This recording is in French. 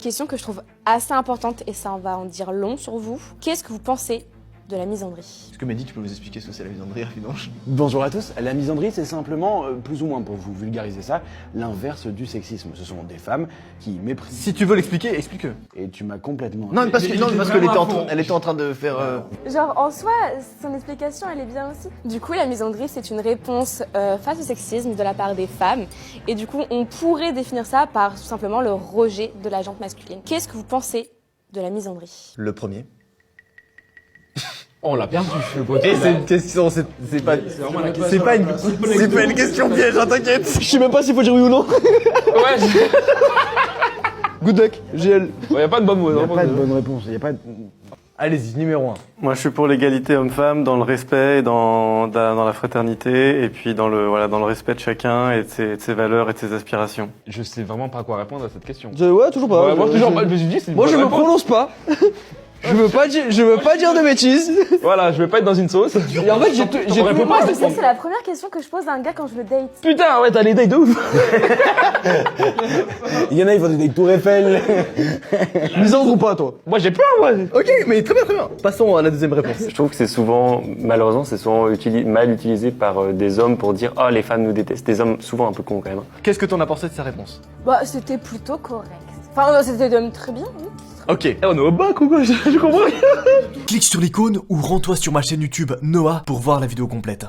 Question que je trouve assez importante et ça on va en dire long sur vous. Qu'est-ce que vous pensez de la misandrie? Est-ce que Mehdi, tu peux nous expliquer ce que c'est la misandrie rapidement? Bonjour à tous, la misandrie c'est simplement, plus ou moins pour vous vulgariser ça, l'inverse du sexisme. Ce sont des femmes qui méprisent... Si tu veux l'expliquer, explique-le. Et tu m'as complètement... Non, mais parce que, elle était en train de faire... Genre en soi, son explication elle est bien aussi. Du coup la misandrie c'est une réponse face au sexisme de la part des femmes. Et du coup on pourrait définir ça par tout simplement le rejet de la jante masculine. Qu'est-ce que vous pensez de la misandrie? Le premier. Oh, on l'a perdu. Et c'est une question, c'est pas une question piège, hein, t'inquiète. Je sais même pas s'il faut dire oui ou non. Ouais, Good luck, GL. y a pas de bon mot. Il n'y a non, pas de bonne réponse, il n'y a pas de... Allez-y, numéro 1. Moi, je suis pour l'égalité homme-femme, dans le respect, et dans la fraternité, et puis dans le respect de chacun et de ses valeurs et de ses aspirations. Je sais vraiment pas quoi répondre à cette question. Ouais, toujours pas. Ouais, moi, toujours pas. Je me suis dit, c'est une Moi, je bonne me réponse. prononce pas. Je veux pas dire de bêtises. Voilà, je vais pas être dans une sauce. Et en fait, j'ai réponds pas. Ça c'est la première question que je pose à un gars quand je le date. Putain, ouais, t'as les dates de ouf. Il y en a, ils font des tours Eiffel. misandre ou pas, toi? Moi, j'ai peur, moi. Ok, mais très bien. Passons à la deuxième réponse. Je trouve que c'est souvent, malheureusement, c'est souvent mal utilisé par des hommes pour dire « Oh, les femmes nous détestent ». Des hommes souvent un peu cons quand même. Qu'est-ce que t'en as pensé de sa réponse? Bah c'était plutôt correct. Enfin c'était même très bien. Oui. Ok. Eh, on est au bac ou quoi? Je comprends rien. Clique sur l'icône ou rends-toi sur ma chaîne YouTube Noah pour voir la vidéo complète.